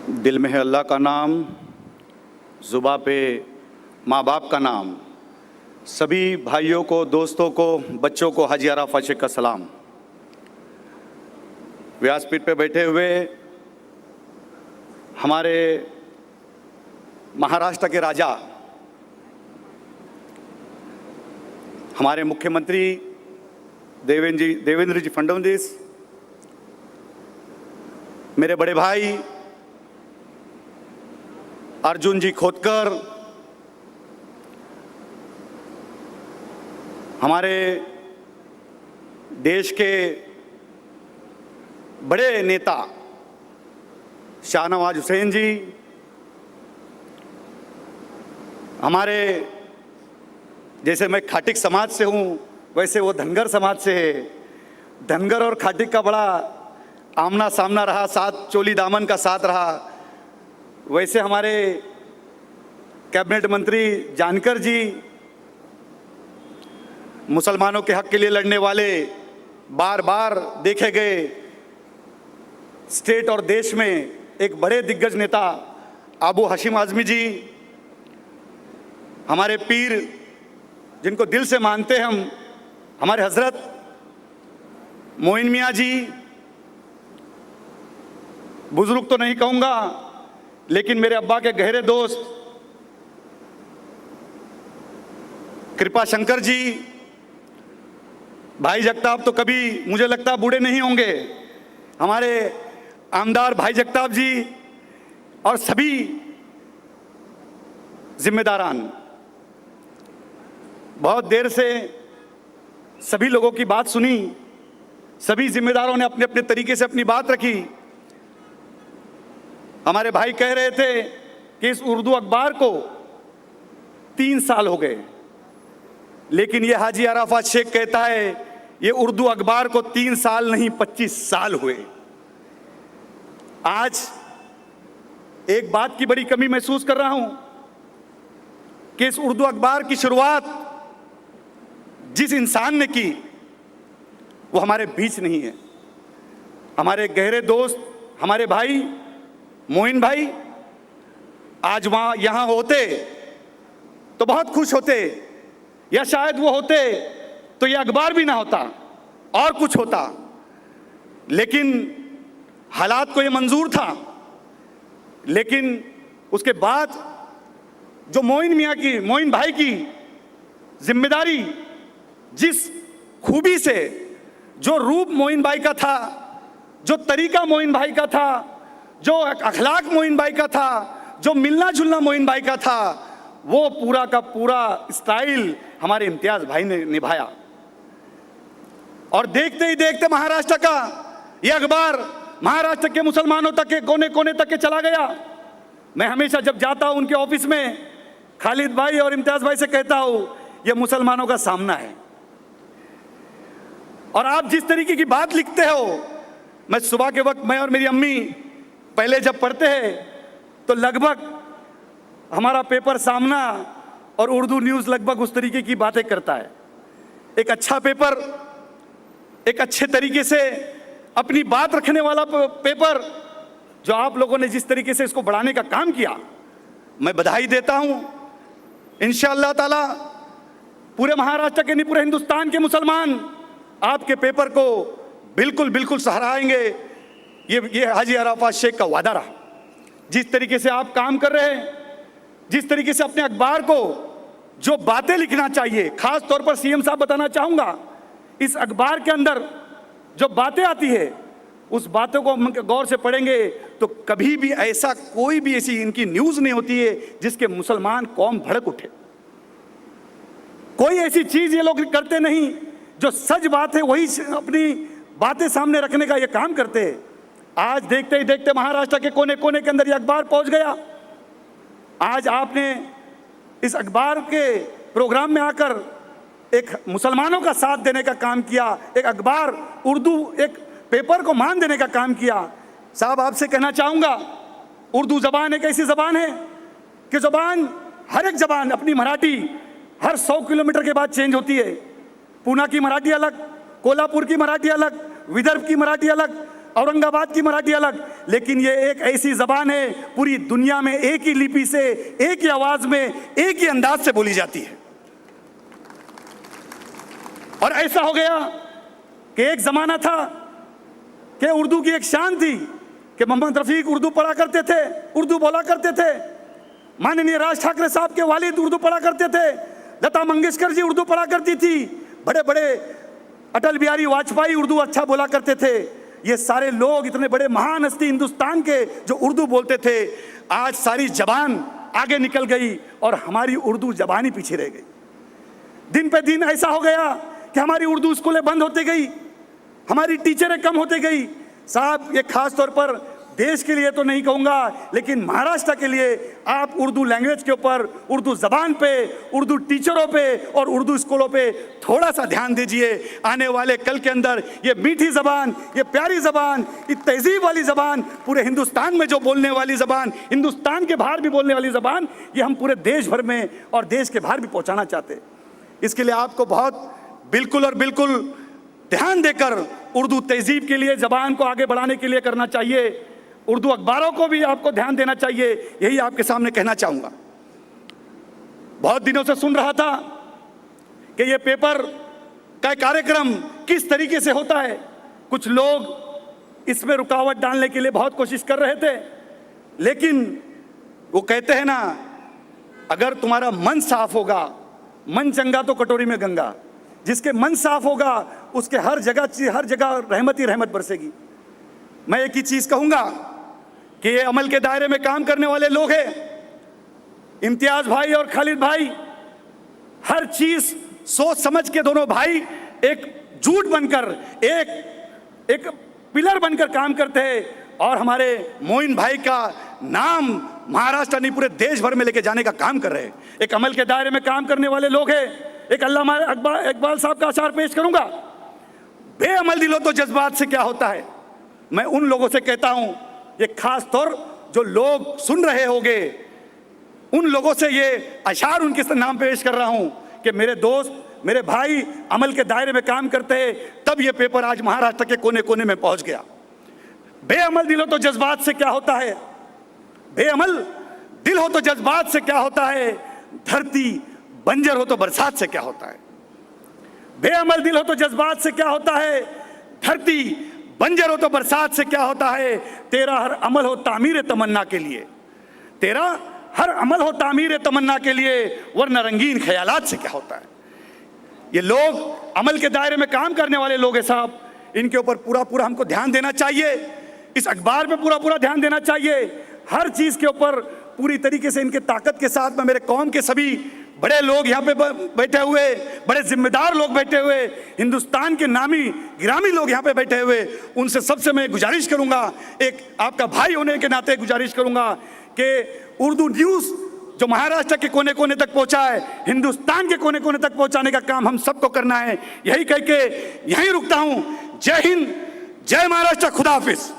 दिल में है अल्लाह का नाम, ज़ुबां पे माँ बाप का नाम। सभी भाइयों को, दोस्तों को, बच्चों को हाजी अराफा शेख का सलाम। व्यासपीठ पे बैठे हुए हमारे महाराष्ट्र के राजा, हमारे मुख्यमंत्री देवेंद्र जी फडणवीस, मेरे बड़े भाई अर्जुन जी खोतकर, हमारे देश के बड़े नेता शाहनवाज हुसैन जी, हमारे, जैसे मैं खाटिक समाज से हूँ वैसे वो धनगर समाज से है। धनगर और खाटिक का बड़ा आमना सामना रहा, साथ चोली दामन का साथ रहा। वैसे हमारे कैबिनेट मंत्री जानकर जी, मुसलमानों के हक के लिए लड़ने वाले, बार बार देखे गए स्टेट और देश में एक बड़े दिग्गज नेता अबू हाशिम आज़मी जी, हमारे पीर जिनको दिल से मानते हम, हमारे हजरत मोइन मियाँ जी, बुजुर्ग तो नहीं कहूँगा लेकिन मेरे अब्बा के गहरे दोस्त कृपा शंकर जी, भाई जगताप तो कभी मुझे लगता बूढ़े नहीं होंगे, हमारे आमदार भाई जगताप जी, और सभी जिम्मेदारान। बहुत देर से सभी लोगों की बात सुनी, सभी जिम्मेदारों ने अपने अपने तरीके से अपनी बात रखी। हमारे भाई कह रहे थे कि इस उर्दू अखबार को 3 साल हो गए, लेकिन ये हाजी अराफात शेख कहता है ये उर्दू अखबार को 3 साल नहीं 25 साल हुए। आज एक बात की बड़ी कमी महसूस कर रहा हूं कि इस उर्दू अखबार की शुरुआत जिस इंसान ने की वो हमारे बीच नहीं है। हमारे गहरे दोस्त, हमारे भाई मोइन भाई आज वहां यहां होते तो बहुत खुश होते, या शायद वो होते तो ये अखबार भी ना होता और कुछ होता, लेकिन हालात को ये मंजूर था। लेकिन उसके बाद जो मोइन भाई की जिम्मेदारी, जिस खूबी से, जो रूप मोइन भाई का था, जो तरीका मोइन भाई का था, जो अखलाक मोइन भाई का था, जो मिलना जुलना मोइन भाई का था, वो पूरा का पूरा स्टाइल हमारे इम्तियाज भाई ने निभाया। और देखते ही देखते महाराष्ट्र का ये अखबार महाराष्ट्र के मुसलमानों तक के कोने कोने तक के चला गया। मैं हमेशा जब जाता हूं उनके ऑफिस में खालिद भाई और इम्तियाज भाई से कहता हूं ये मुसलमानों का सामना है। और आप जिस तरीके की बात लिखते हो, मैं सुबह के वक्त, मैं और मेरी अम्मी पहले जब पढ़ते हैं तो लगभग हमारा पेपर सामना और उर्दू न्यूज़ लगभग उस तरीके की बातें करता है। एक अच्छा पेपर, एक अच्छे तरीके से अपनी बात रखने वाला पेपर, जो आप लोगों ने जिस तरीके से इसको बढ़ाने का काम किया, मैं बधाई देता हूं। इंशाअल्लाह ताला पूरे महाराष्ट्र के नहीं, पूरे हिंदुस्तान के मुसलमान आपके पेपर को बिल्कुल बिल्कुल सराहेंगे। ये हाजी अराफात शेख का वादा रहा। जिस तरीके से आप काम कर रहे हैं, जिस तरीके से अपने अखबार को जो बातें लिखना चाहिए, खास तौर पर सीएम साहब बताना चाहूंगा, इस अखबार के अंदर जो बातें आती है उस बातों को हम गौर से पढ़ेंगे तो कभी भी ऐसा, कोई भी ऐसी इनकी न्यूज़ नहीं होती है जिसके मुसलमान कौम भड़क उठे। कोई ऐसी चीज़ ये लोग करते नहीं, जो सच बात है वही अपनी बातें सामने रखने का ये काम करते हैं। आज देखते ही देखते महाराष्ट्र के कोने कोने के अंदर ये अखबार पहुंच गया। आज आपने इस अखबार के प्रोग्राम में आकर एक मुसलमानों का साथ देने का काम किया, एक अखबार, उर्दू एक पेपर को मान देने का काम किया। साहब आपसे कहना चाहूँगा, उर्दू ज़बान एक ऐसी ज़बान है कि ज़बान, हर एक ज़बान अपनी मराठी हर 100 किलोमीटर के बाद चेंज होती है। पूना की मराठी अलग, कोल्हापुर की मराठी अलग, विदर्भ की मराठी अलग, औरंगाबाद की मराठी अलग, लेकिन ये एक ऐसी जबान है पूरी दुनिया में एक ही लिपि से, एक ही आवाज में, एक ही अंदाज से बोली जाती है। और ऐसा हो गया कि एक जमाना था कि उर्दू की एक शान थी कि मोहम्मद रफीक उर्दू पढ़ा करते थे, उर्दू बोला करते थे, माननीय राज ठाकरे साहब के वालिद उर्दू पढ़ा करते थे, लता मंगेशकर जी उर्दू पढ़ा करती थी, बड़े बड़े अटल बिहारी वाजपेयी उर्दू अच्छा बोला करते थे। ये सारे लोग इतने बड़े महान हस्ती हिंदुस्तान के जो उर्दू बोलते थे, आज सारी जबान आगे निकल गई और हमारी उर्दू जबान ही पीछे रह गई। दिन पे दिन ऐसा हो गया कि हमारी उर्दू स्कूलें बंद होती गई, हमारी टीचरें कम होती गई। साहब, ये खास तौर पर देश के लिए तो नहीं कहूँगा, लेकिन महाराष्ट्र के लिए आप उर्दू लैंग्वेज के ऊपर, उर्दू ज़बान पे, उर्दू टीचरों पे और उर्दू स्कूलों पे थोड़ा सा ध्यान दीजिए। आने वाले कल के अंदर ये मीठी ज़बान, ये प्यारी ज़बान, ये तहजीब वाली ज़बान, पूरे हिंदुस्तान में जो बोलने वाली ज़बान, हिंदुस्तान के बाहर भी बोलने वाली ज़बान, ये हम पूरे देश भर में और देश के बाहर भी पहुँचाना चाहते। इसके लिए आपको बहुत बिल्कुल और बिल्कुल ध्यान देकर उर्दू तहजीब के लिए, ज़बान को आगे बढ़ाने के लिए करना चाहिए। उर्दू अखबारों को भी आपको ध्यान देना चाहिए, यही आपके सामने कहना चाहूँगा। बहुत दिनों से सुन रहा था कि ये पेपर का कार्यक्रम किस तरीके से होता है। कुछ लोग इसमें रुकावट डालने के लिए बहुत कोशिश कर रहे थे, लेकिन वो कहते हैं ना, अगर तुम्हारा मन साफ होगा, मन चंगा तो कटोरी में गंगा। जिसके मन साफ होगा उसके हर जगह रहमत ही रहमत बरसेगी। मैं एक ही चीज़ कहूँगा कि ये अमल के दायरे में काम करने वाले लोग हैं, इम्तियाज़ भाई और खालिद भाई, हर चीज़ सोच समझ के दोनों भाई एक जुट बनकर, एक पिलर बनकर काम करते हैं और हमारे मोइन भाई का नाम महाराष्ट्र नहीं पूरे देश भर में लेके जाने का काम कर रहे हैं। एक अमल के दायरे में काम करने वाले लोग हैं। एक अल्लामा इकबाल साहब का अशार पेश करूंगा, बेअमल दिलो तो जज्बात से क्या होता है। मैं उन लोगों से कहता हूं, ये खास तौर जो लोग सुन रहे होंगे, उन लोगों से ये अशार उनके नाम पेश कर रहा हूं कि मेरे दोस्त, मेरे भाई अमल के दायरे में काम करते हैं, तब ये पेपर आज महाराष्ट्र के कोने कोने में पहुंच गया। बेअमल दिल हो तो जज्बात से क्या होता है, बेअमल दिल हो तो जज्बात से क्या होता है, धरती बंजर हो तो बरसात से क्या होता है। बेअमल दिल हो तो जज्बात से क्या होता है, धरती बंजर हो तो बरसात से क्या होता है। तेरा हर अमल हो तामीर तमन्ना के लिए, तेरा हर अमल हो तामीर तमन्ना के लिए, वरना रंगीन ख्यालात से क्या होता है। ये लोग अमल के दायरे में काम करने वाले लोग हैं साहब, इनके ऊपर पूरा हमको ध्यान देना चाहिए। इस अखबार पे पूरा ध्यान देना चाहिए। हर चीज़ के ऊपर पूरी तरीके से इनके ताकत के साथ में मेरे कौम के सभी बड़े लोग यहाँ पे बैठे हुए, बड़े जिम्मेदार लोग बैठे हुए, हिंदुस्तान के नामी गिरामी लोग यहाँ पे बैठे हुए, उनसे सबसे मैं गुजारिश करूँगा, एक आपका भाई होने के नाते गुजारिश करूँगा कि उर्दू न्यूज़ जो महाराष्ट्र के कोने कोने तक पहुँचा है, हिंदुस्तान के कोने कोने तक पहुँचाने का काम हम सबको करना है। यही कह के यहीं रुकता हूँ। जय हिंद, जय महाराष्ट्र, खुदा हाफिज।